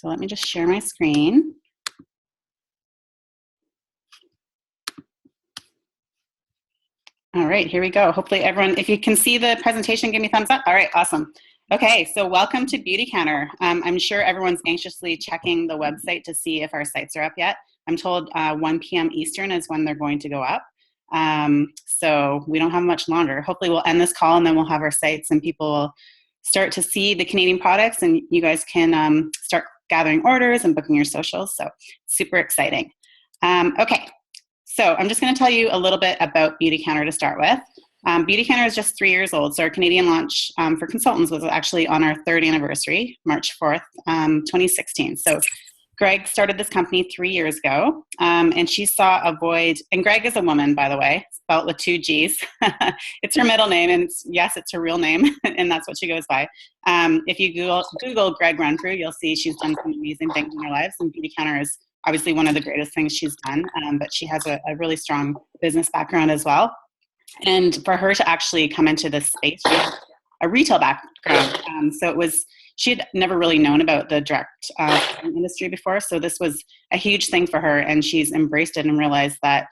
So let me just share my screen. All right, here we go. Hopefully everyone, if you can see the presentation, give me a thumbs up. All right, awesome. Okay, so welcome to Beautycounter. I'm sure everyone's anxiously checking the website to see if our sites are up yet. I'm told 1 p.m. Eastern is when they're going to go up. So we don't have much longer. Hopefully we'll end this call and then we'll have our sites and people will start to see the Canadian products and you guys can start gathering orders and booking your socials. So super exciting. Okay. So I'm just going to tell you a little bit about Beautycounter to start with. Beautycounter is just 3 years old. So our Canadian launch for consultants was actually on our 3rd anniversary, March 4th, 2016. So Greg started this company 3 years ago, and she saw a void, and Greg is a woman, by the way, spelled with 2 G's. It's her middle name, and yes, it's her real name, and that's what she goes by. If you Google Greg Renfrew, you'll see she's done some amazing things in her lives, and Beautycounter is obviously one of the greatest things she's done, but she has a really strong business background as well. And for her to actually come into this space, she has a retail background. So she had never really known about the direct industry before. So this was a huge thing for her, and she's embraced it and realized that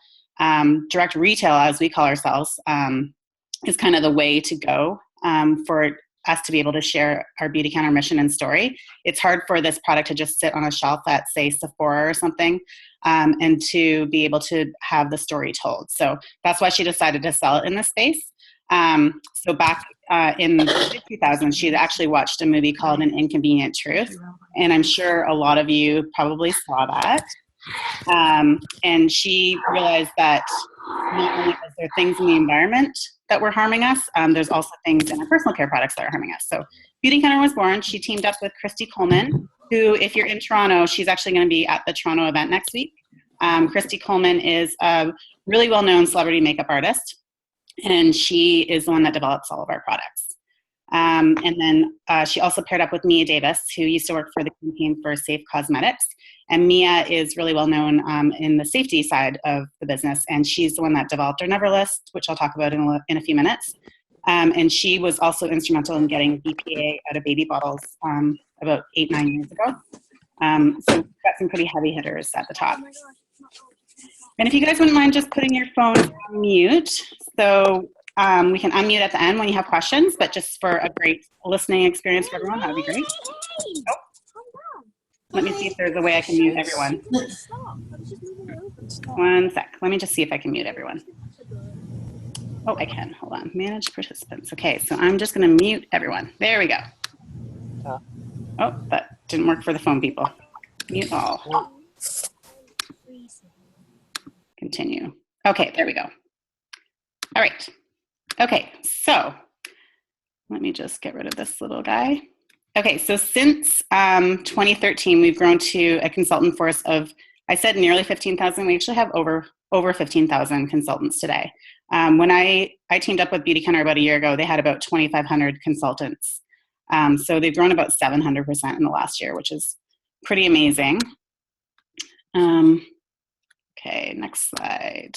direct retail, as we call ourselves, is kind of the way to go for us to be able to share our Beautycounter mission and story. It's hard for this product to just sit on a shelf at, say, Sephora or something, and to be able to have the story told. So that's why she decided to sell it in this space. So back in the 2000s, she had actually watched a movie called An Inconvenient Truth, and I'm sure a lot of you probably saw that. And she realized that not only is there things in the environment that were harming us, there's also things in our personal care products that are harming us. So Beautycounter was born. She teamed up with Christy Coleman, who, if you're in Toronto, she's actually going to be at the Toronto event next week. Christy Coleman is a really well-known celebrity makeup artist, and she is the one that develops all of our products. And then she also paired up with Mia Davis, who used to work for the campaign for Safe Cosmetics. And Mia is really well known in the safety side of the business, and she's the one that developed our Never List, which I'll talk about in a few minutes. And she was also instrumental in getting BPA out of baby bottles about 8-9 years ago. So we've got some pretty heavy hitters at the top. And if you guys wouldn't mind just putting your phone on mute, so we can unmute at the end when you have questions, but just for a great listening experience for everyone, that would be great. Oh. Let me see if there's a way I can mute everyone. One sec. Let me just see if I can mute everyone. Oh, I can. Hold on. Manage participants. Okay, so I'm just going to mute everyone. There we go. Oh, that didn't work for the phone people. Mute all. Continue. Okay, there we go. All right. Okay, so let me just get rid of this little guy. Okay, so since 2013, we've grown to a consultant force of, I said nearly 15,000. We actually have over 15,000 consultants today. When I teamed up with Beautycounter about a year ago, they had about 2,500 consultants. So they've grown about 700% in the last year, which is pretty amazing. Okay, next slide.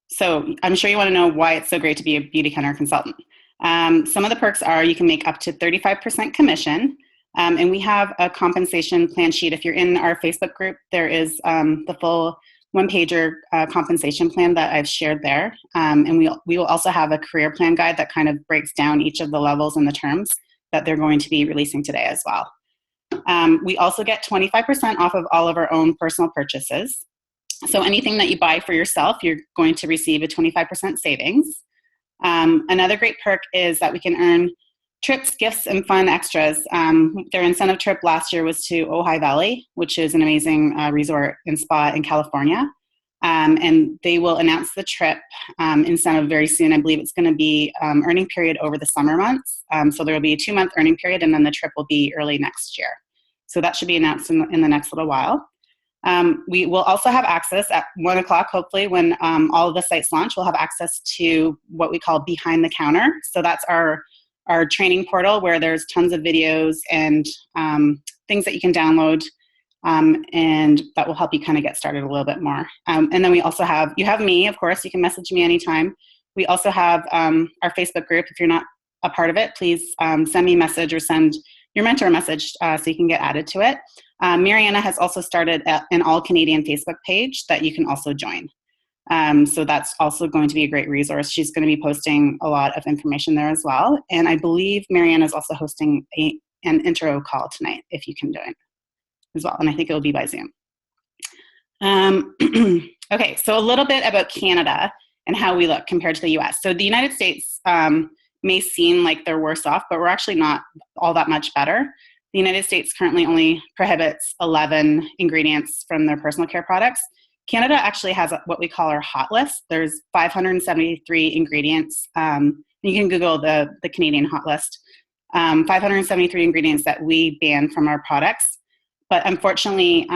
So I'm sure you want to know why it's so great to be a Beautycounter consultant. Some of the perks are you can make up to 35% commission, and we have a compensation plan sheet. If you're in our Facebook group, there is the full one-pager compensation plan that I've shared there, and we will also have a career plan guide that kind of breaks down each of the levels and the terms that they're going to be releasing today as well. We also get 25% off of all of our own personal purchases. So anything that you buy for yourself, you're going to receive a 25% savings. Another great perk is that we can earn trips, gifts, and fun extras. Their incentive trip last year was to Ojai Valley, which is an amazing resort and spa in California. And they will announce the trip incentive very soon. I believe it's going to be earning period over the summer months. So there will be a 2-month earning period, and then the trip will be early next year. So that should be announced in the next little while. We will also have access at 1 o'clock, hopefully, when all of the sites launch. We'll have access to what we call Behind the Counter. So that's our training portal where there's tons of videos and things that you can download, and that will help you kind of get started a little bit more. And then we also have, you have me, of course, you can message me anytime. We also have our Facebook group. If you're not a part of it, please send me a message or send your mentor message so you can get added to it. Mariana has also started an all Canadian Facebook page that you can also join. So that's also going to be a great resource. She's going to be posting a lot of information there as well. And I believe Mariana is also hosting an intro call tonight, if you can join as well. And I think it will be by Zoom. Okay, so a little bit about Canada and how we look compared to the US. So the United States may seem like they're worse off, but we're actually not all that much better. The United States currently only prohibits 11 ingredients from their personal care products. Canada actually has what we call our hot list. There's 573 ingredients. You can Google the Canadian hot list. 573 ingredients that we ban from our products. But unfortunately,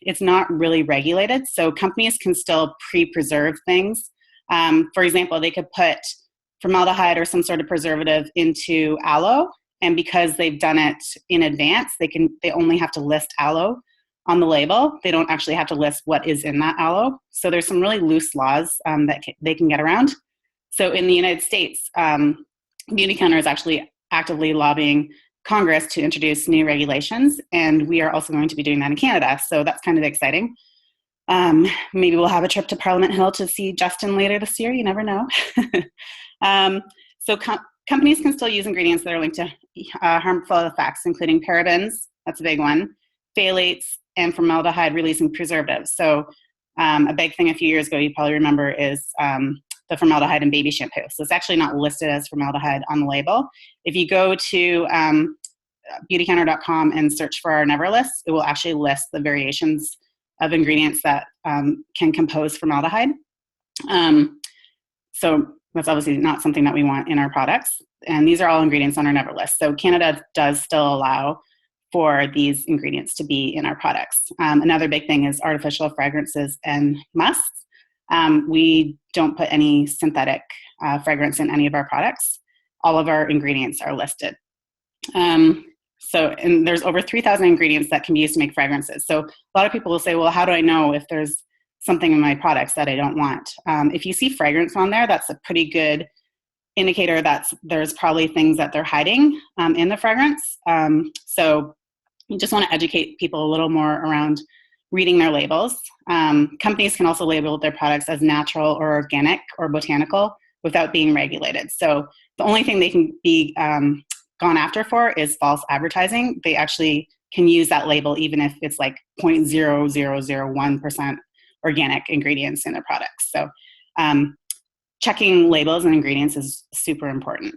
it's not really regulated. So companies can still pre-preserve things. For example, they could put formaldehyde or some sort of preservative into aloe. And because they've done it in advance, they only have to list aloe on the label. They don't actually have to list what is in that aloe. So there's some really loose laws that they can get around. So in the United States, Beautycounter is actually actively lobbying Congress to introduce new regulations, and we are also going to be doing that in Canada. So that's kind of exciting. Maybe we'll have a trip to Parliament Hill to see Justin later this year. You never know. Companies can still use ingredients that are linked to harmful effects, including parabens, that's a big one, phthalates, and formaldehyde-releasing preservatives. So a big thing a few years ago, you probably remember, is the formaldehyde in baby shampoo. So it's actually not listed as formaldehyde on the label. If you go to beautycounter.com and search for our Never list, it will actually list the variations of ingredients that can compose formaldehyde. So that's obviously not something that we want in our products. And these are all ingredients on our Never list. So Canada does still allow for these ingredients to be in our products. Another big thing is artificial fragrances and musks. We don't put any synthetic fragrance in any of our products. All of our ingredients are listed. And there's over 3,000 ingredients that can be used to make fragrances. So a lot of people will say, well, how do I know if there's something in my products that I don't want? If you see fragrance on there, that's a pretty good indicator that there's probably things that they're hiding in the fragrance. So you just want to educate people a little more around reading their labels. Companies can also label their products as natural or organic or botanical without being regulated. So the only thing they can be gone after for is false advertising. They actually can use that label even if it's like 0.0001% organic ingredients in their products. So checking labels and ingredients is super important.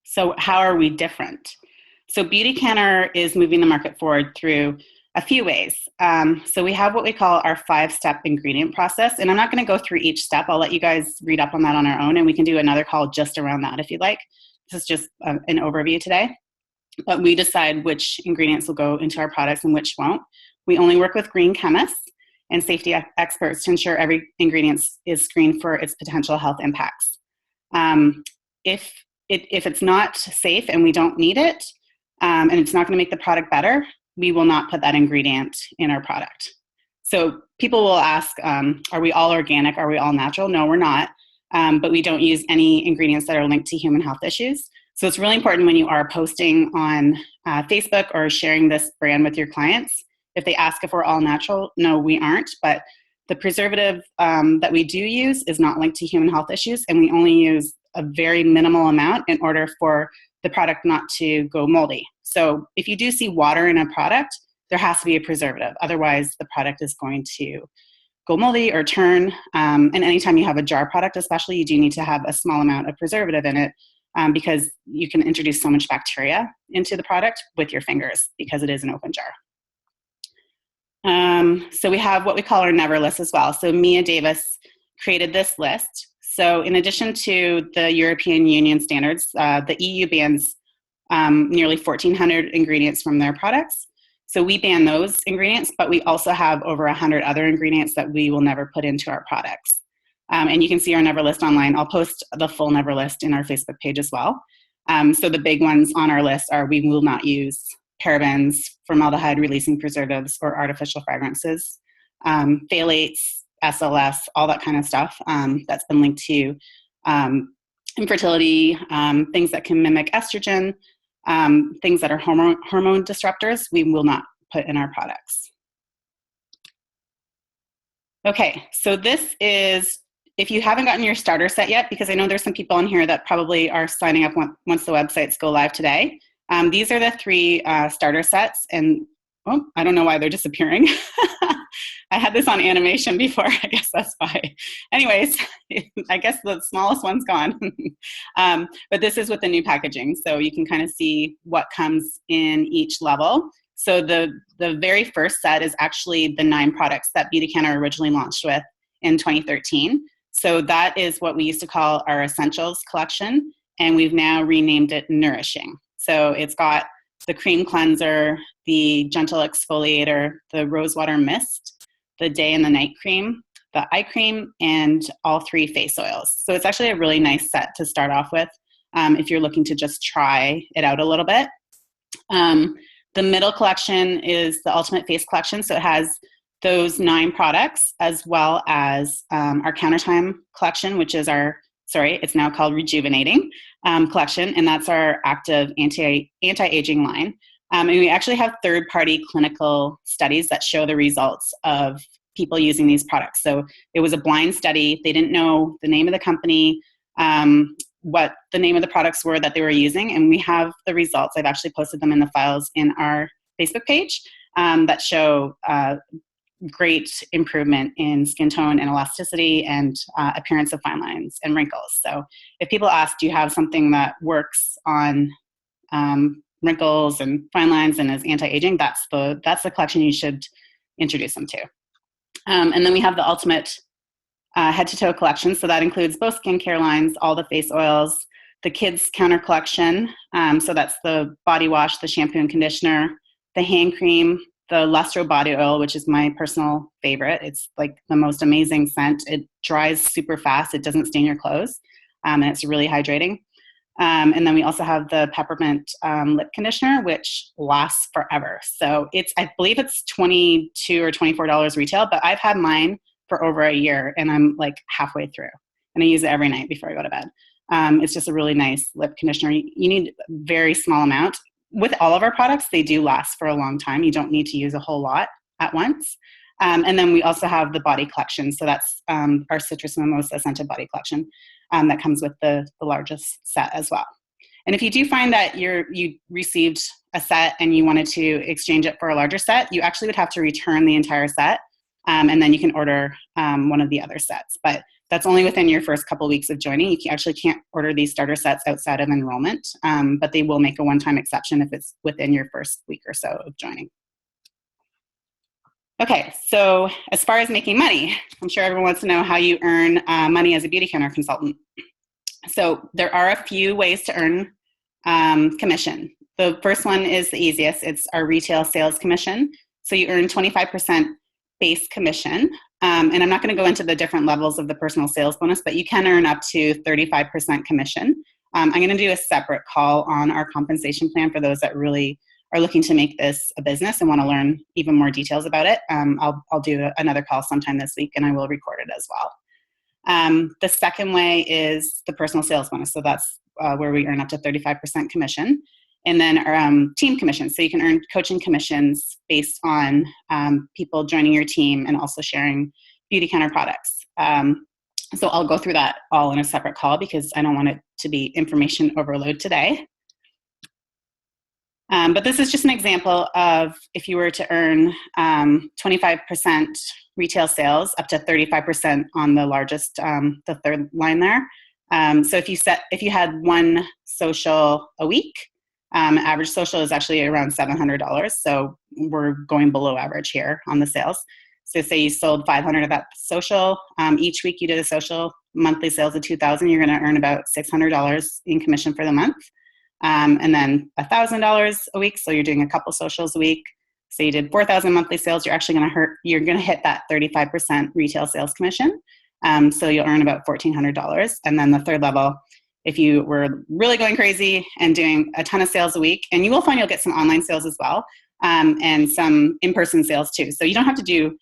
So how are we different? So Beautycounter is moving the market forward through a few ways. So we have what we call our 5-step ingredient process. And I'm not going to go through each step. I'll let you guys read up on that on our own, and we can do another call just around that if you'd like. This is just an overview today. But we decide which ingredients will go into our products and which won't. We only work with green chemists and safety experts to ensure every ingredient is screened for its potential health impacts. If it's not safe and we don't need it, and it's not going to make the product better, we will not put that ingredient in our product. So people will ask, are we all organic? Are we all natural? No, we're not. But we don't use any ingredients that are linked to human health issues. So it's really important when you are posting on Facebook or sharing this brand with your clients, if they ask if we're all natural, no, we aren't. But the preservative that we do use is not linked to human health issues, and we only use a very minimal amount in order for the product not to go moldy. So if you do see water in a product, there has to be a preservative. Otherwise, the product is going to go moldy or turn. And anytime you have a jar product, especially, you do need to have a small amount of preservative in it because you can introduce so much bacteria into the product with your fingers because it is an open jar. So we have what we call our Never list as well. So Mia Davis created this list. So in addition to the European Union standards, the EU bans nearly 1,400 ingredients from their products. So we ban those ingredients, but we also have over 100 other ingredients that we will never put into our products. And you can see our Never list online. I'll post the full Never list in our Facebook page as well. So the big ones on our list are we will not use parabens, formaldehyde-releasing preservatives, or artificial fragrances, phthalates, SLS, all that kind of stuff that's been linked to infertility, things that can mimic estrogen, things that are hormone disruptors, we will not put in our products. Okay, so this is, if you haven't gotten your starter set yet, because I know there's some people on here that probably are signing up once the websites go live today. These are the 3 starter sets, and oh, I don't know why they're disappearing. I had this on animation before, I guess that's why. Anyways, I guess the smallest one's gone. But this is with the new packaging, so you can kind of see what comes in each level. So the very first set is actually the 9 products that Beautycanner originally launched with in 2013. So that is what we used to call our Essentials collection, and we've now renamed it Nourishing. So it's got the cream cleanser, the gentle exfoliator, the rosewater mist, the day and the night cream, the eye cream, and all 3 face oils. So it's actually a really nice set to start off with if you're looking to just try it out a little bit. The middle collection is the Ultimate Face Collection. So it has those 9 products, as well as our Countertime collection, which is it's now called Rejuvenating collection, and that's our active anti-aging line. And we actually have third-party clinical studies that show the results of people using these products. So it was a blind study. They didn't know the name of the company, what the name of the products were that they were using, and we have the results. I've actually posted them in the files in our Facebook page that show great improvement in skin tone and elasticity and appearance of fine lines and wrinkles. So if people ask, do you have something that works on wrinkles and fine lines and is anti-aging, that's the collection you should introduce them to. And then we have the Ultimate head to toe collection. So that includes both skincare lines, all the face oils, the kids counter collection. So that's the body wash, the shampoo and conditioner, the hand cream, the Lustro body oil, which is my personal favorite. It's like the most amazing scent. It dries super fast. It doesn't stain your clothes. And it's really hydrating. And then we also have the peppermint lip conditioner, which lasts forever. So I believe it's $22 or $24 retail, but I've had mine for over a year and I'm like halfway through, and I use it every night before I go to bed. It's just a really nice lip conditioner. You need a very small amount. With all of our products, they do last for a long time. You don't need to use a whole lot at once. And then we also have the body collection. So that's our Citrus Mimosa scented body collection that comes with the largest set as well. And if you do find that you received a set and you wanted to exchange it for a larger set, you actually would have to return the entire set. And then you can order one of the other sets. But that's only within your first couple weeks of joining. You actually can't order these starter sets outside of enrollment, but they will make a one-time exception if it's within your first week or so of joining. Okay, so as far as making money, I'm sure everyone wants to know how you earn money as a Beautycanner consultant. So there are a few ways to earn commission. The first one is the easiest. It's our retail sales commission. So you earn 25% base commission. And I'm not going to go into the different levels of the personal sales bonus, but you can earn up to 35% commission. I'm going to do a separate call on our compensation plan for those that really are looking to make this a business and want to learn even more details about it. I'll do another call sometime this week, and I will record it as well. The second way is the personal sales bonus. So that's where we earn up to 35% commission. And then our team commissions. So you can earn coaching commissions based on people joining your team and also sharing Beautycanner products. So I'll go through that all in a separate call because I don't want it to be information overload today. But this is just an example of if you were to earn 25% retail sales up to 35% on the largest, the third line there. So if you had one social a week, average social is actually around $700. So we're going below average here on the sales. So say you sold 500 of that social, each week you did a social, monthly sales of 2,000, you're going to earn about $600 in commission for the month. And then $1,000 a week. So you're doing a couple socials a week. So you did 4,000 monthly sales. You're actually you're going to hit that 35% retail sales commission. So you'll earn about $1,400. And then the third level, if you were really going crazy and doing a ton of sales a week, and you will find you'll get some online sales as well, and some in-person sales too. So you don't have to do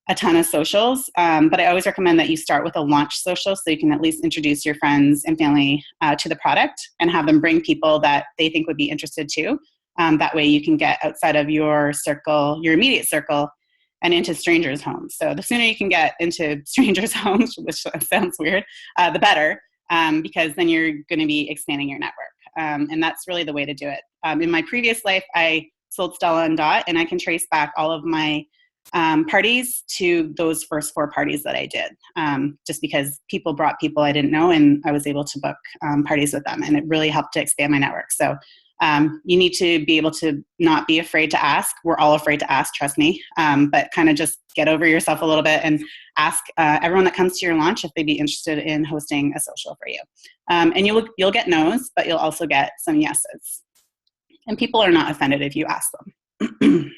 a ton of socials, but I always recommend that you start with a launch social so you can at least introduce your friends and family to the product and have them bring people that they think would be interested too. That way you can get outside of your circle, your immediate circle, and into strangers' homes. So the sooner you can get into strangers' homes, which sounds weird, the better, because then you're going to be expanding your network. And that's really the way to do it. In my previous life, I sold Stella and Dot, and I can trace back all of my parties to those first 4 parties that I did, just because people brought people I didn't know, and I was able to book parties with them, and it really helped to expand my network. So you need to be able to not be afraid to ask. We're all afraid to ask, trust me, but kind of just get over yourself a little bit and ask everyone that comes to your launch if they'd be interested in hosting a social for you. And you'll get no's, but you'll also get some yeses. And people are not offended if you ask them.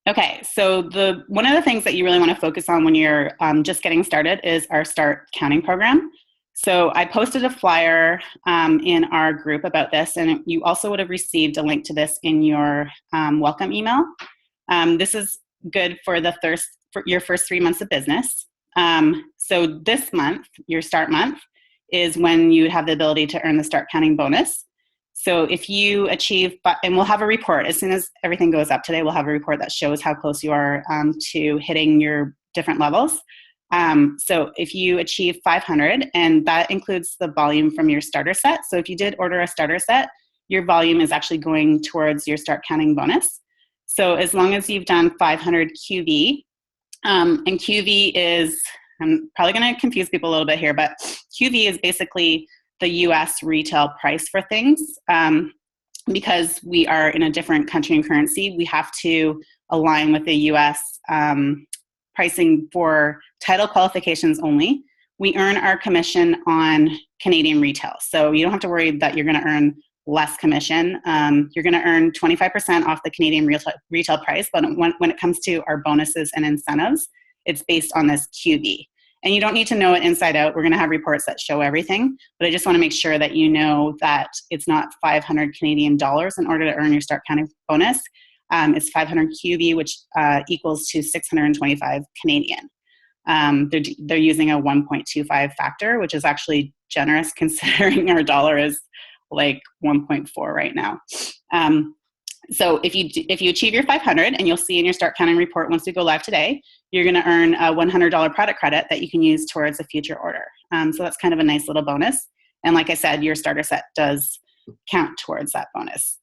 Okay, so one of the things that you really want to focus on when you're just getting started is our Start Counting program. So I posted a flyer in our group about this, and you also would have received a link to this in your welcome email. This is good for for your first 3 months of business. So this month, your start month, is when you have the ability to earn the Start Counting bonus. So if you achieve, and we'll have a report, as soon as everything goes up today, we'll have a report that shows how close you are to hitting your different levels. So if you achieve 500, and that includes the volume from your starter set. So if you did order a starter set, your volume is actually going towards your Start Counting bonus. So as long as you've done 500 QV, and QV is, I'm probably going to confuse people a little bit here, but QV is basically the US retail price for things. Because we are in a different country and currency, we have to align with the US pricing for title qualifications only. We earn our commission on Canadian retail. So you don't have to worry that you're going to earn less commission. You're going to earn 25% off the Canadian retail price, but when it comes to our bonuses and incentives, it's based on this QV. And you don't need to know it inside out. We're going to have reports that show everything, but I just want to make sure that you know that it's not 500 Canadian dollars in order to earn your Start Counting bonus. It's 500 QV, which equals to 625 Canadian. They're using a 1.25 factor, which is actually generous considering our dollar is like 1.4 right now. So if you achieve your 500, and you'll see in your Start Counting report once we go live today, you're going to earn a $100 product credit that you can use towards a future order. So that's kind of a nice little bonus. And like I said, your starter set does count towards that bonus.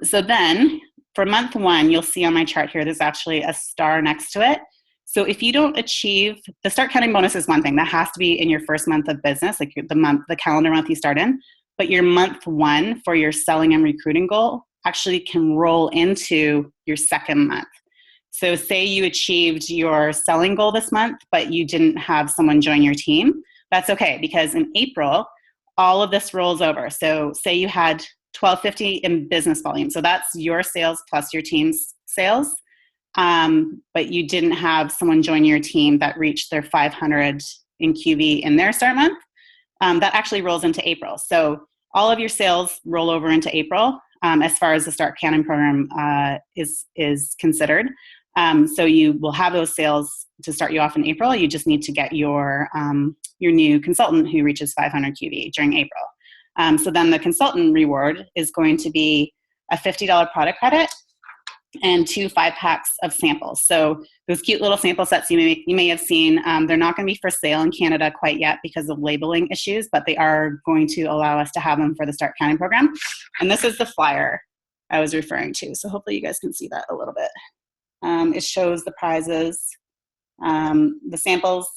So then for month 1, you'll see on my chart here, there's actually a star next to it. So if you don't achieve, the Start Counting bonus is one thing that has to be in your first month of business, like the calendar month you start in, but your month 1 for your selling and recruiting goal actually can roll into your second month. So say you achieved your selling goal this month, but you didn't have someone join your team. That's okay, because in April, all of this rolls over. So say you had $1,250 in business volume. So that's your sales plus your team's sales. But you didn't have someone join your team that reached their 500 in QV in their start month. That actually rolls into April. So all of your sales roll over into April. As far as the Start Counting program is considered. So you will have those sales to start you off in April. You just need to get your new consultant who reaches 500 QV during April. So then the consultant reward is going to be a $50 product credit and 2 5-packs of samples. So those cute little sample sets you may have seen, they're not going to be for sale in Canada quite yet because of labeling issues, but they are going to allow us to have them for the Start Counting program. And this is the flyer I was referring to. So hopefully you guys can see that a little bit. It shows the prizes, the samples,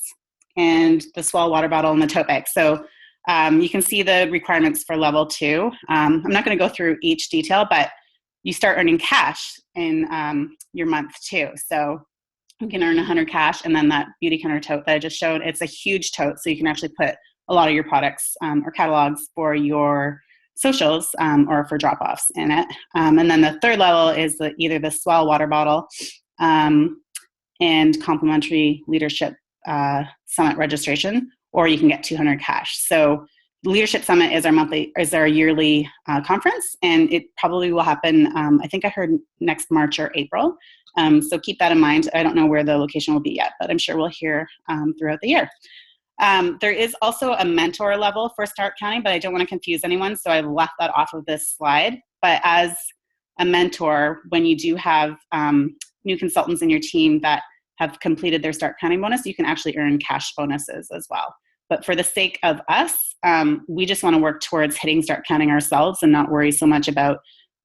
and the Swell water bottle and the tote bag. So you can see the requirements for level 2. I'm not going to go through each detail, but you start earning cash in your month 2. So you can earn 100 cash, and then that Beautycounter tote that I just showed, it's a huge tote, so you can actually put a lot of your products or catalogs for your socials or for drop-offs in it. And then the third level is either the Swell water bottle and complimentary leadership summit registration, or you can get 200 cash. So Leadership Summit is our yearly conference, and it probably will happen, I think I heard next March or April. So keep that in mind. I don't know where the location will be yet, but I'm sure we'll hear throughout the year. There is also a mentor level for Start Counting, but I don't want to confuse anyone, so I left that off of this slide. But as a mentor, when you do have new consultants in your team that have completed their Start Counting bonus, you can actually earn cash bonuses as well. But for the sake of us, we just want to work towards hitting Start Counting ourselves and not worry so much about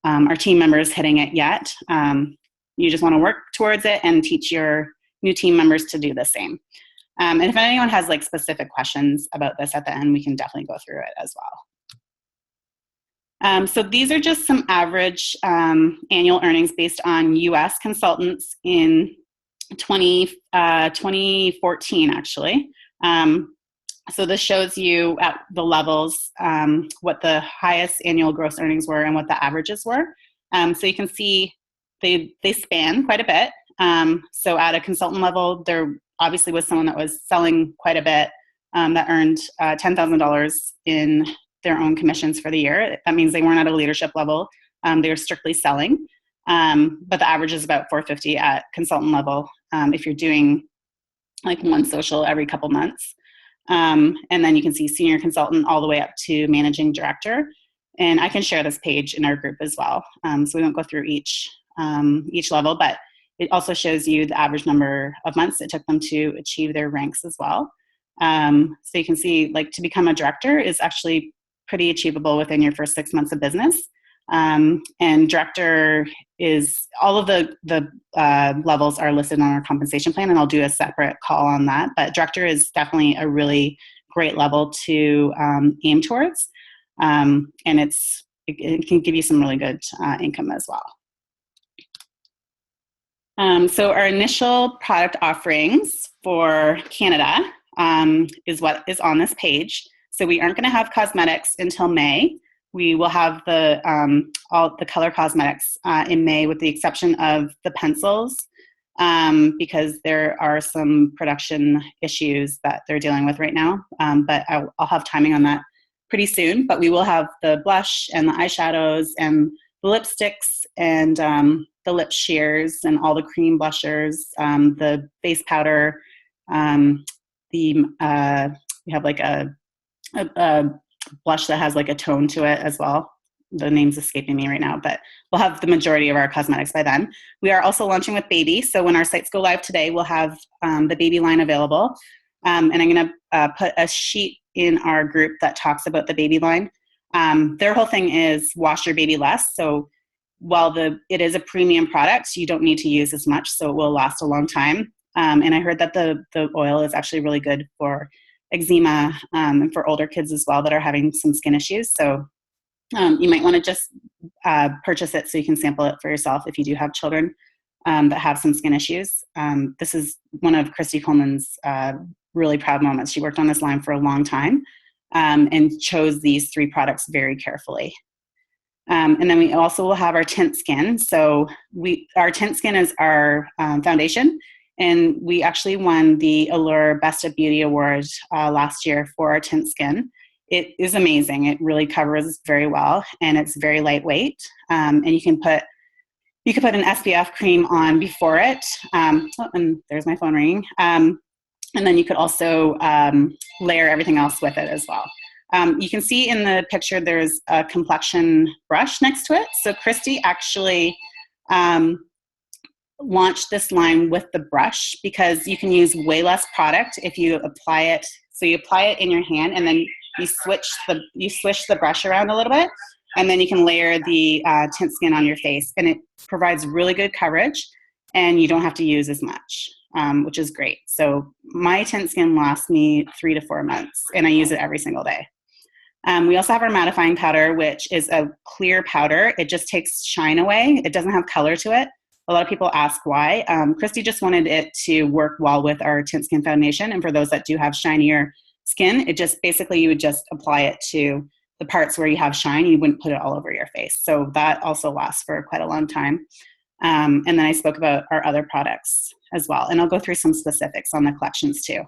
our team members hitting it yet. You just want to work towards it and teach your new team members to do the same. And if anyone has like specific questions about this at the end, we can definitely go through it as well. So these are just some average annual earnings based on US consultants in 2014, actually. So this shows you at the levels what the highest annual gross earnings were and what the averages were. So you can see they span quite a bit. So at a consultant level, there obviously was someone that was selling quite a bit that earned $10,000 in their own commissions for the year. That means they weren't at a leadership level. They were strictly selling. But the average is about $450 at consultant level if you're doing like one social every couple months. And then you can see senior consultant all the way up to managing director. And I can share this page in our group as well. So we won't go through each level, but it also shows you the average number of months it took them to achieve their ranks as well. So you can see, like, to become a director is actually pretty achievable within your first 6 months of business. And director is, all of the levels are listed on our compensation plan, and I'll do a separate call on that. But director is definitely a really great level to aim towards. And it can give you some really good income as well. So our initial product offerings for Canada is what is on this page. So we aren't going to have cosmetics until May. We will have all the color cosmetics in May, with the exception of the pencils, because there are some production issues that they're dealing with right now. But I'll have timing on that pretty soon. But we will have the blush and the eyeshadows and the lipsticks and the lip sheers and all the cream blushers, the face powder. We have like a blush that has like a tone to it as well. The name's escaping me right now, but we'll have the majority of our cosmetics by then. We are also launching with baby. So when our sites go live today, we'll have the baby line available. And I'm going to put a sheet in our group that talks about the baby line. Their whole thing is wash your baby less. So while it is a premium product, you don't need to use as much, so it will last a long time. And I heard that the oil is actually really good for eczema and for older kids as well that are having some skin issues. So you might want to just purchase it so you can sample it for yourself if you do have children that have some skin issues. This is one of Christy Coleman's really proud moments. She worked on this line for a long time and chose these 3 products very carefully. And then we also will have our Tint Skin. So our Tint Skin is our foundation, and we actually won the Allure Best of Beauty Award last year for our Tint Skin. It is amazing. It really covers very well, and it's very lightweight. And you can put an SPF cream on before it. And there's my phone ringing. And then you could also layer everything else with it as well. You can see in the picture there's a complexion brush next to it. So Christy actually launched this line with the brush because you can use way less product if you apply it. So you apply it in your hand, and then you swish the brush around a little bit, and then you can layer the Tint Skin on your face, and it provides really good coverage, and you don't have to use as much, which is great. So my Tint Skin lasts me 3 to 4 months, and I use it every single day. We also have our mattifying powder, which is a clear powder. It just takes shine away. It doesn't have color to it. A lot of people ask why. Christy just wanted it to work well with our Tint Skin foundation. And for those that do have shinier skin, it just basically, you would just apply it to the parts where you have shine. You wouldn't put it all over your face. So that also lasts for quite a long time. And then I spoke about our other products as well. And I'll go through some specifics on the collections too.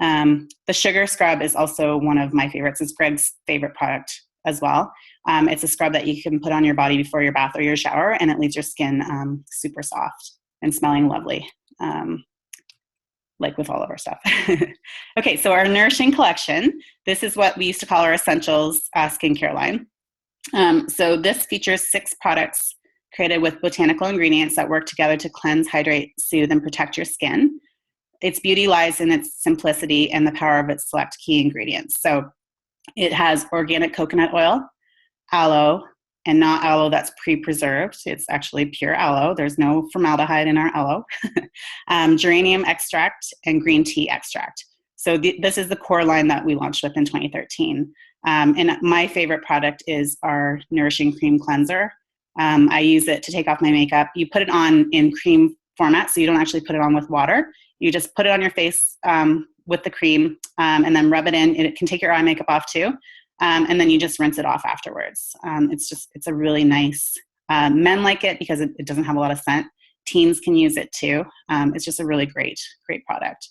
The sugar scrub is also one of my favorites. It's Greg's favorite product as well. It's a scrub that you can put on your body before your bath or your shower, and it leaves your skin super soft and smelling lovely, like with all of our stuff. Okay, so our Nourishing collection, this is what we used to call our Essentials skincare line. So this features 6 products created with botanical ingredients that work together to cleanse, hydrate, soothe, and protect your skin. Its beauty lies in its simplicity and the power of its select key ingredients. So it has organic coconut oil, aloe, and not aloe that's pre-preserved. It's actually pure aloe. There's no formaldehyde in our aloe. Geranium extract and green tea extract. So this is the core line that we launched with in 2013. And my favorite product is our Nourishing Cream Cleanser. I use it to take off my makeup. You put it on in cream format, so you don't actually put it on with water. You just put it on your face with the cream and then rub it in. It can take your eye makeup off too. And then you just rinse it off afterwards. It's a really nice, men like it because it doesn't have a lot of scent. Teens can use it too. It's just a really great product.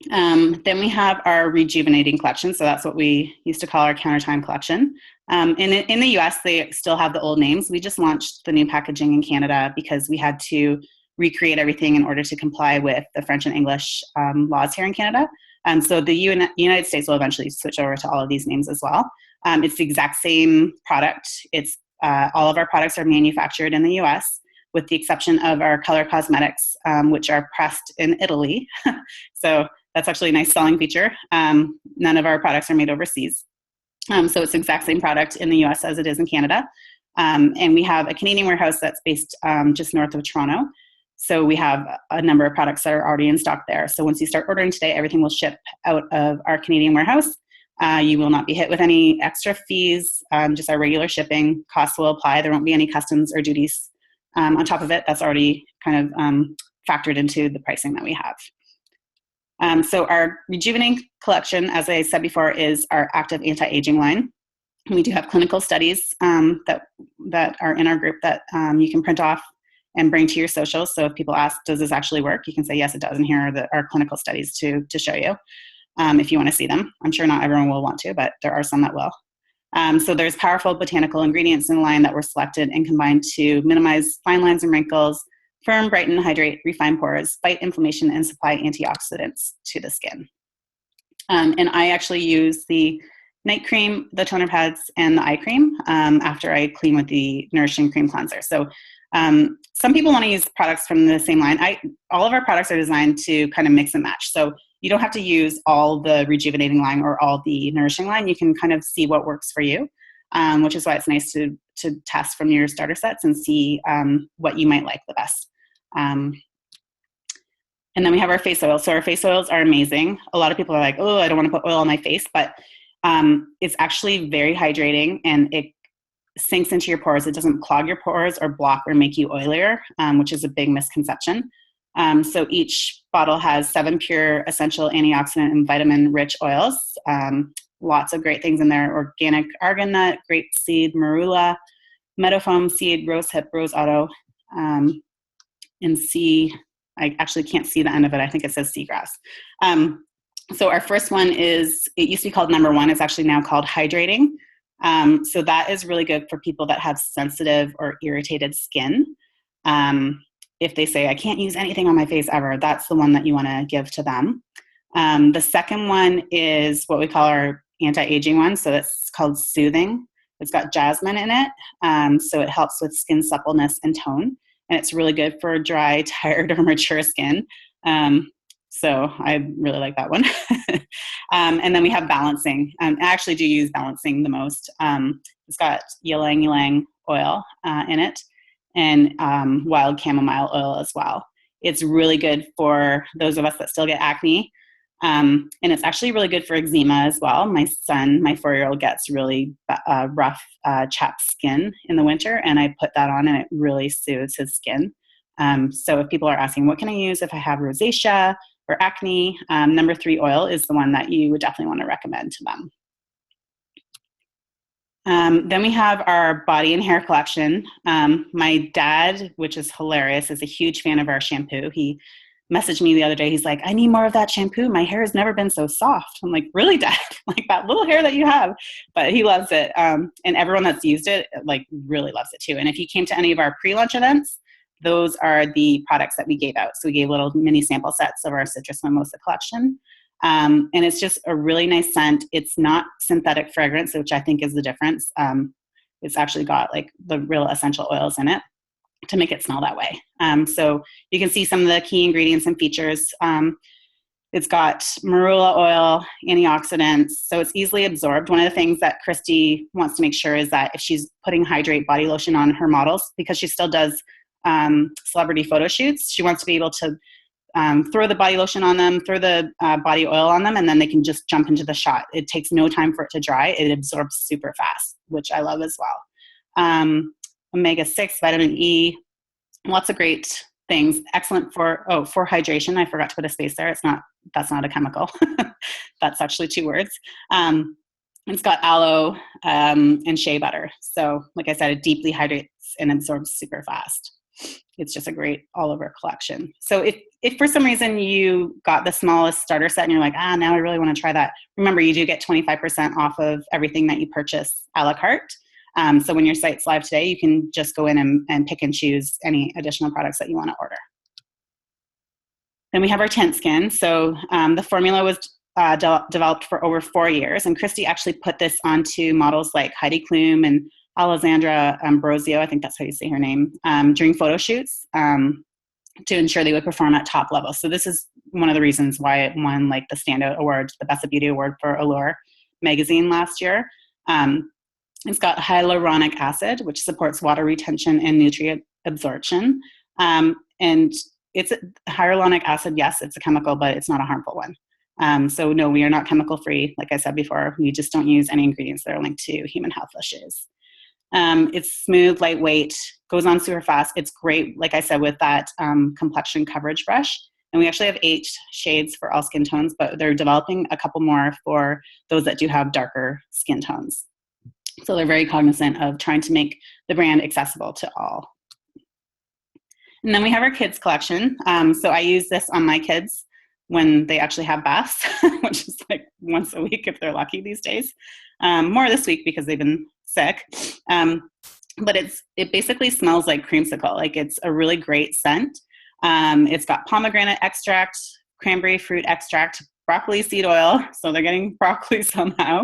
Then we have our Rejuvenating collection. So that's what we used to call our Countertime collection. In the US, they still have the old names. We just launched the new packaging in Canada because we had to recreate everything in order to comply with the French and English laws here in Canada. So the United States will eventually switch over to all of these names as well. It's the exact same product. It's all of our products are manufactured in the US, with the exception of our color cosmetics, which are pressed in Italy. So that's actually a nice selling feature. None of our products are made overseas. So it's the exact same product in the US as it is in Canada. And we have a Canadian warehouse that's based just north of Toronto. So we have a number of products that are already in stock there. So once you start ordering today, everything will ship out of our Canadian warehouse. You will not be hit with any extra fees, just our regular shipping. Costs will apply. There won't be any customs or duties on top of it. That's already kind of factored into the pricing that we have. So our Rejuvenating collection, as I said before, is our active anti-aging line. We do have clinical studies that are in our group that you can print off and bring to your socials. So if people ask, does this actually work? You can say, yes, it does. And here are our clinical studies to show you if you want to see them. I'm sure not everyone will want to, but there are some that will. So there's powerful botanical ingredients in the line that were selected and combined to minimize fine lines and wrinkles, firm, brighten, hydrate, refine pores, fight inflammation, and supply antioxidants to the skin. And I actually use the night cream, the toner pads, and the eye cream after I clean with the Nourishing Cream Cleanser. So some people want to use products from the same line. All of our products are designed to kind of mix and match. So you don't have to use all the Rejuvenating line or all the Nourishing line. You can kind of see what works for you, which is why it's nice to test from your starter sets and see what you might like the best. And then we have our face oils. So our face oils are amazing. A lot of people are like, oh, I don't want to put oil on my face, but it's actually very hydrating and it sinks into your pores. It doesn't clog your pores or block or make you oilier, which is a big misconception. So each bottle has 7 pure essential antioxidant and vitamin-rich oils. Lots of great things in there: organic argan nut, grapeseed, marula, meadowfoam seed, rosehip, rose otto, and I actually can't see the end of it. I think it says seagrass. So our first one is, it used to be called Number One. It's actually now called Hydrating. So that is really good for people that have sensitive or irritated skin. If they say, I can't use anything on my face ever, that's the one that you want to give to them. The second one is what we call our anti-aging one. So it's called Soothing. It's got jasmine in it. So it helps with skin suppleness and tone. And it's really good for dry, tired, or mature skin. So I really like that one. And then we have Balancing. I actually do use Balancing the most. It's got ylang ylang oil in it and wild chamomile oil as well. It's really good for those of us that still get acne. And it's actually really good for eczema as well. My son, my 4-year-old, gets really rough, chapped skin in the winter, and I put that on and it really soothes his skin. So if people are asking, what can I use if I have rosacea or acne, Number 3 oil is the one that you would definitely want to recommend to them. Then we have our body and hair collection. My dad, which is hilarious, is a huge fan of our shampoo. He messaged me the other day. He's like, I need more of that shampoo. My hair has never been so soft. I'm like, really, Dad? Like that little hair that you have. But he loves it. And everyone that's used it, like really loves it too. And if you came to any of our pre-launch events, those are the products that we gave out. So we gave little mini sample sets of our citrus mimosa collection. And it's just a really nice scent. It's not synthetic fragrance, which I think is the difference. It's actually got like the real essential oils in it to make it smell that way. So you can see some of the key ingredients and features. It's got marula oil, antioxidants, so it's easily absorbed. One of the things that Christy wants to make sure is that if she's putting Hydrate body lotion on her models, because she still does celebrity photo shoots, she wants to be able to throw the body lotion on them, throw the body oil on them, and then they can just jump into the shot. It takes no time for it to dry. It absorbs super fast, which I love as well. Omega-6, vitamin E, lots of great things. Excellent for hydration. I forgot to put a space there. That's not a chemical. That's actually 2 words. It's got aloe and shea butter. So like I said, it deeply hydrates and absorbs super fast. It's just a great all over collection. So if for some reason you got the smallest starter set and you're like, now I really want to try that, remember you do get 25% off of everything that you purchase a la carte. So when your site's live today, you can just go in and pick and choose any additional products that you want to order. Then we have our tint skin. So the formula was developed for over 4 years, and Christy actually put this onto models like Heidi Klum and Alessandra Ambrosio, I think that's how you say her name, during photo shoots to ensure they would perform at top level. So this is one of the reasons why it won like the standout award, the Best of Beauty award for Allure magazine last year. It's got hyaluronic acid, which supports water retention and nutrient absorption. And it's hyaluronic acid, yes, it's a chemical, but it's not a harmful one. So no, we are not chemical free. Like I said before, we just don't use any ingredients that are linked to human health issues. It's smooth, lightweight, goes on super fast. It's great, like I said, with that complexion coverage brush. And we actually have 8 shades for all skin tones, but they're developing a couple more for those that do have darker skin tones. So they're very cognizant of trying to make the brand accessible to all. And then we have our kids collection. So I use this on my kids when they actually have baths, which is like once a week if they're lucky these days. More this week because they've been sick. But it basically smells like creamsicle. Like it's a really great scent. It's got pomegranate extract, cranberry fruit extract, broccoli seed oil, so they're getting broccoli somehow,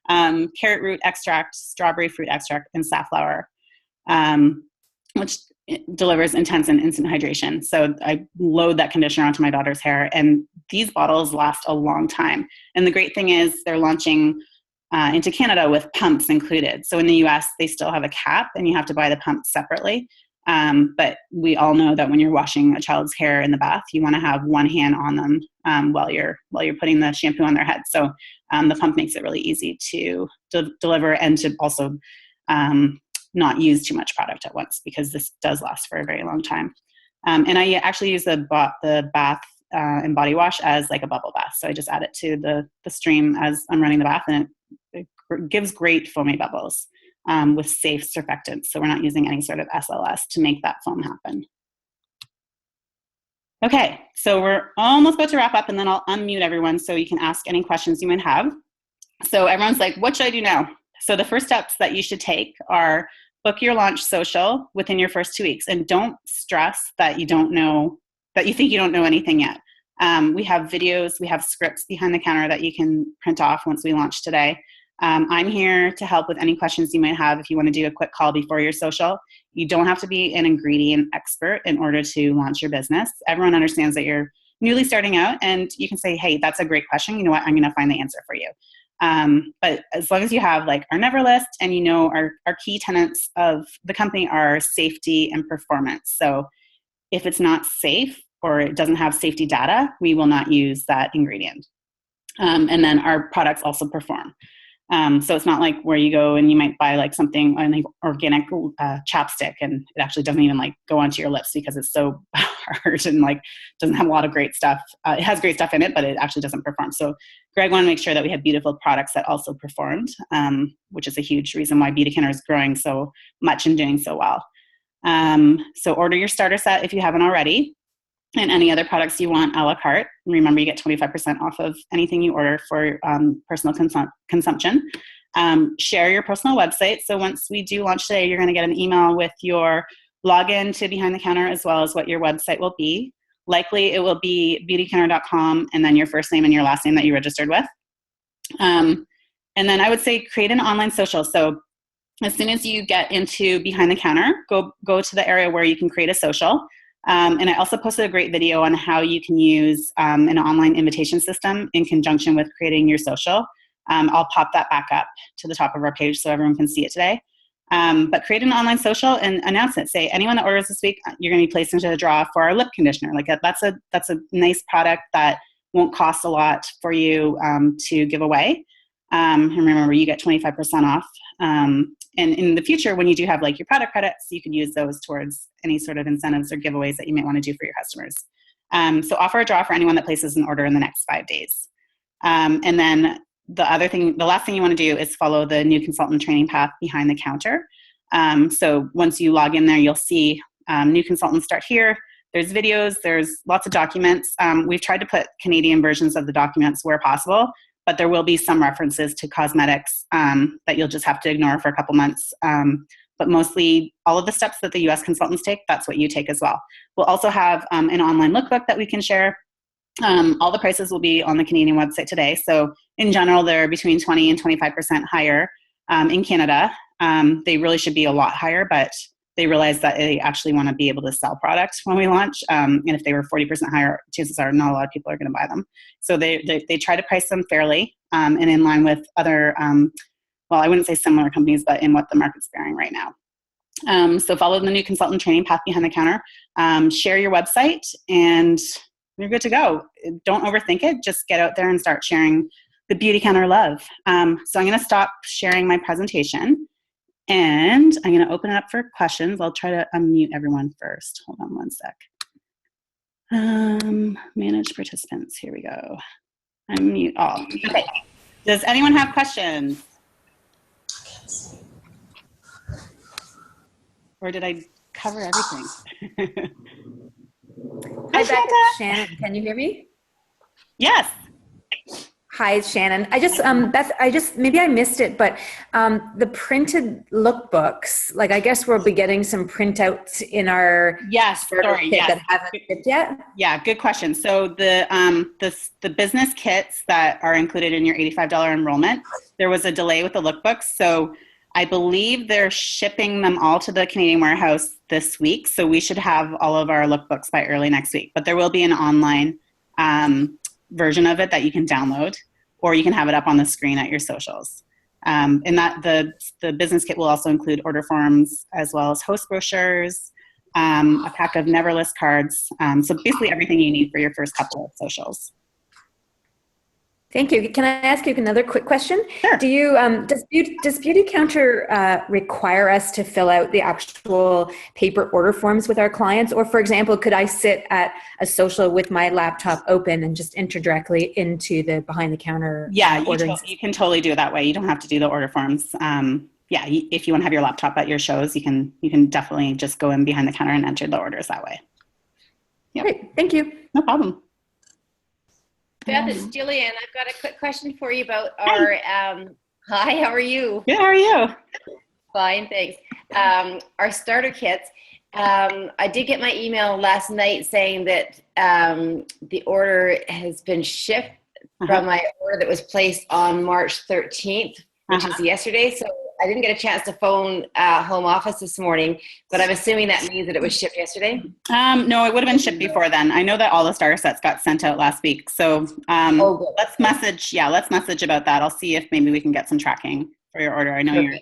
carrot root extract, strawberry fruit extract, and safflower, which delivers intense and instant hydration. So I load that conditioner onto my daughter's hair, and these bottles last a long time. And the great thing is they're launching into Canada with pumps included. So in the US, they still have a cap, and you have to buy the pump separately. But we all know that when you're washing a child's hair in the bath, you want to have one hand on them while you're putting the shampoo on their head. So the pump makes it really easy to deliver and to also not use too much product at once, because this does last for a very long time. And I actually use the bath and body wash as like a bubble bath. So I just add it to the stream as I'm running the bath, and it gives great foamy bubbles. With safe surfactants. So we're not using any sort of SLS to make that foam happen. Okay, so we're almost about to wrap up, and then I'll unmute everyone so you can ask any questions you might have. So everyone's like, what should I do now? So the first steps that you should take are book your launch social within your first 2 weeks, and don't stress that you don't know, that you think you don't know anything yet. We have videos, we have scripts behind the counter that you can print off once we launch today. I'm here to help with any questions you might have if you want to do a quick call before your social. You don't have to be an ingredient expert in order to launch your business. Everyone understands that you're newly starting out, and you can say, hey, that's a great question. You know what? I'm going to find the answer for you. But as long as you have like our never list, and you know our key tenets of the company are safety and performance. So if it's not safe or it doesn't have safety data, we will not use that ingredient. And then our products also perform. So it's not like where you go and you might buy like something like organic chapstick, and it actually doesn't even like go onto your lips because it's so hard and like doesn't have a lot of great stuff. It has great stuff in it, but it actually doesn't perform. So Greg wanted to make sure that we had beautiful products that also performed, which is a huge reason why Beautycanner is growing so much and doing so well. So order your starter set if you haven't already. and any other products you want a la carte. Remember, you get 25% off of anything you order for personal consumption. Share your personal website. So once we do launch today, you're going to get an email with your login to Behind the Counter, as well as what your website will be. Likely it will be beautycounter.com and then your first name and your last name that you registered with. And then I would say create an online social. So as soon as you get into Behind the Counter, go to the area where you can create a social. And I also posted a great video on how you can use an online invitation system in conjunction with creating your social. I'll pop that back up to the top of our page so everyone can see it today. But create an online social and announce it. Say, anyone that orders this week, you're going to be placed into the draw for our lip conditioner. Like that's a nice product that won't cost a lot for you to give away. And remember, you get 25% off. And in the future, when you do have like your product credits, you can use those towards any sort of incentives or giveaways that you might want to do for your customers. So offer a draw for anyone that places an order in the next 5 days. And then the last thing you want to do is follow the new consultant training path Behind the Counter. So once you log in there, you'll see new consultants start here. There's videos, there's lots of documents. We've tried to put Canadian versions of the documents where possible, but there will be some references to cosmetics that you'll just have to ignore for a couple months. But mostly all of the steps that the US consultants take, that's what you take as well. We'll also have an online lookbook that we can share. All the prices will be on the Canadian website today. So in general, they're between 20 and 25% higher in Canada. They really should be a lot higher, but they realize that they actually want to be able to sell products when we launch. And if they were 40% higher, chances are not a lot of people are going to buy them. So they try to price them fairly and in line with other, well, I wouldn't say similar companies, but in what the market's bearing right now. So follow the new consultant training path Behind the Counter. Share your website and you're good to go. Don't overthink it. Just get out there and start sharing the Beautycounter love. So I'm going to stop sharing my presentation. And I'm going to open it up for questions. I'll try to unmute everyone first. Hold on one sec. Manage participants. Here we go. Unmute all. Okay. Does anyone have questions? Or did I cover everything? Hi, Becca. It's Shannon. Can you hear me? Yes. Hi, it's Shannon. Beth, maybe I missed it, but the printed lookbooks, like I guess we'll be getting some printouts in our starter kit that haven't shipped yet. Yeah, good question. So the business kits that are included in your $85 enrollment, there was a delay with the lookbooks. So I believe they're shipping them all to the Canadian warehouse this week. So we should have all of our lookbooks by early next week. But there will be an online version of it that you can download, or you can have it up on the screen at your socials. And that the business kit will also include order forms as well as host brochures, a pack of never list cards. So basically everything you need for your first couple of socials. Thank you. Can I ask you another quick question? Sure. Does Beautycounter require us to fill out the actual paper order forms with our clients? Or for example, could I sit at a social with my laptop open and just enter directly into the Behind the Counter? Yeah, you can totally do it that way. You don't have to do the order forms. Yeah, if you want to have your laptop at your shows, you can definitely just go in Behind the Counter and enter the orders that way. Yep. Great, thank you. No problem. Beth, it's Jillian. I've got a quick question for you about our, hi, how are you? Good, how are you? Fine, thanks. Our starter kits. I did get my email last night saying that the order has been shipped from my order that was placed on March 13th, which is yesterday. So I didn't get a chance to phone home office this morning, but I'm assuming that means that it was shipped yesterday? No, it would have been shipped before then. I know that all the starter sets got sent out last week. So let's message about that. I'll see if maybe we can get some tracking for your order. I know you're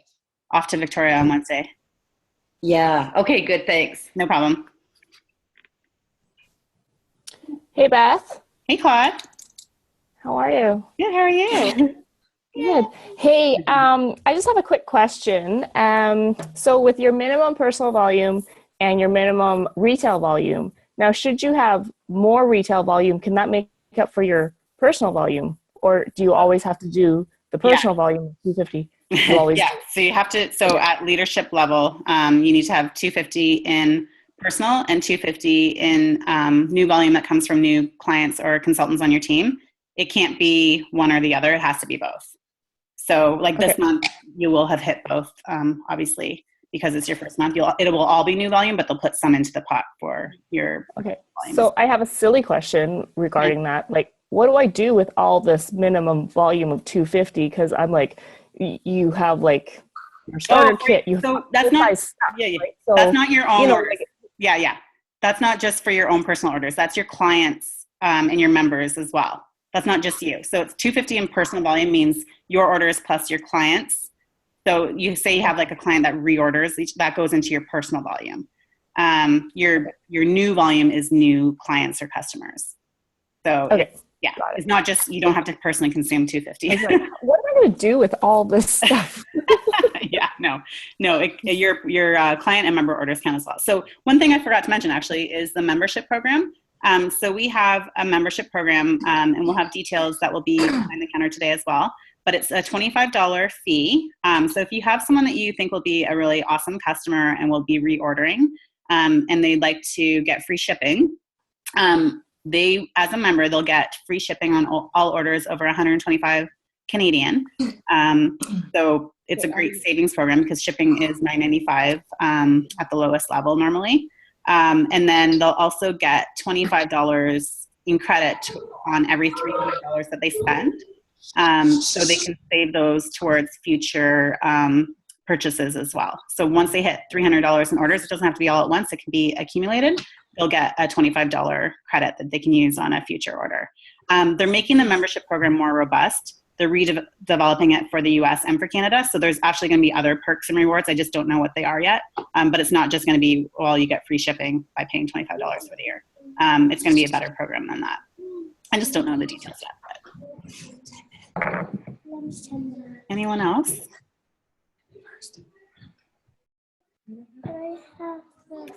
off to Victoria on Wednesday. Yeah. Okay, good. Thanks. No problem. Hey, Beth. Hey, Claude. How are you? Good, how are you? Good. Hey, I just have a quick question. So with your minimum personal volume and your minimum retail volume, now should you have more retail volume, can that make up for your personal volume? Or do you always have to do the personal volume 250? Yeah, so you have to, at leadership level, you need to have 250 in personal and 250 in new volume that comes from new clients or consultants on your team. It can't be one or the other. It has to be both. So like this month, you will have hit both, obviously, because it's your first month. It will all be new volume, but they'll put some into the pot for your volumes. So I have a silly question regarding that. Like, what do I do with all this minimum volume of 250? Because I'm like, you have like your starter kit. So that's not stuff, right? So, that's not your own orders. Like, Yeah. That's not just for your own personal orders. That's your clients and your members as well. That's not just you. So it's 250 in personal volume means your orders plus your clients. So you say you have like a client that reorders, that goes into your personal volume. Your new volume is new clients or customers. So it's not just, you don't have to personally consume 250. Like, what am I going to do with all this stuff? No. Your client and member orders count as well. So one thing I forgot to mention actually is the membership program. So we have a membership program, and we'll have details that will be behind the counter today as well. But it's a $25 fee. So if you have someone that you think will be a really awesome customer and will be reordering, and they'd like to get free shipping, they, as a member, they'll get free shipping on all orders over 125 Canadian. So it's a great savings program because shipping is $9.95 at the lowest level normally. And then they'll also get $25 in credit on every $300 that they spend. So they can save those towards future purchases as well. So once they hit $300 in orders, it doesn't have to be all at once. It can be accumulated. They'll get a $25 credit that they can use on a future order. They're making the membership program more robust. They're redeveloping it for the US and for Canada. So there's actually going to be other perks and rewards. I just don't know what they are yet. But it's not just going to be, well, you get free shipping by paying $25 for the year. It's going to be a better program than that. I just don't know the details yet. But. Anyone else?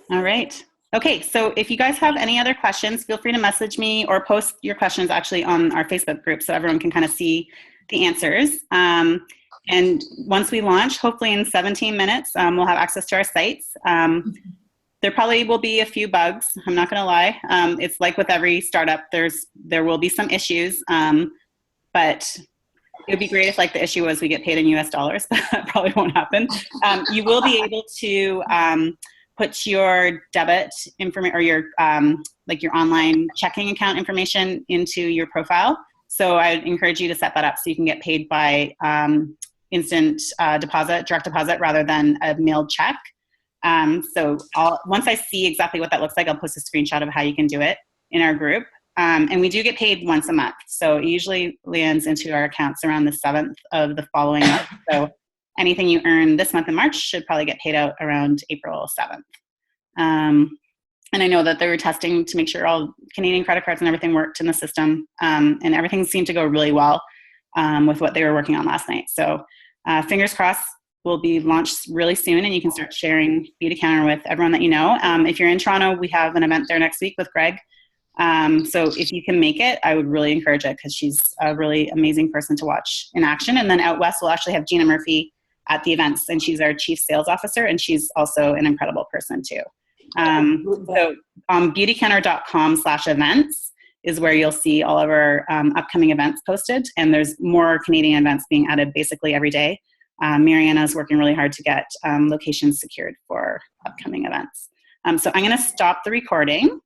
All right. Okay, so if you guys have any other questions, feel free to message me or post your questions actually on our Facebook group so everyone can kind of see the answers. And once we launch, hopefully in 17 minutes, we'll have access to our sites. There probably will be a few bugs. I'm not going to lie. It's like with every startup, there will be some issues, but it would be great if like the issue was we get paid in US dollars, but that probably won't happen. You will be able to put your debit information or your like your online checking account information into your profile. So I'd encourage you to set that up so you can get paid by instant deposit, direct deposit, rather than a mailed check. So once I see exactly what that looks like, I'll post a screenshot of how you can do it in our group. And we do get paid once a month. So it usually lands into our accounts around the 7th of the following month. So anything you earn this month in March should probably get paid out around April 7th. And I know that they were testing to make sure all Canadian credit cards and everything worked in the system. And everything seemed to go really well with what they were working on last night. So fingers crossed, will be launched really soon and you can start sharing Beautycounter with everyone that you know. If you're in Toronto, we have an event there next week with Greg. So if you can make it, I would really encourage it because she's a really amazing person to watch in action. And then out west, we'll actually have Gina Murphy at the events, and she's our chief sales officer, and she's also an incredible person too. So beautycounter.com/events is where you'll see all of our upcoming events posted, and there's more Canadian events being added basically every day. Mariana is working really hard to get locations secured for upcoming events. So I'm going to stop the recording.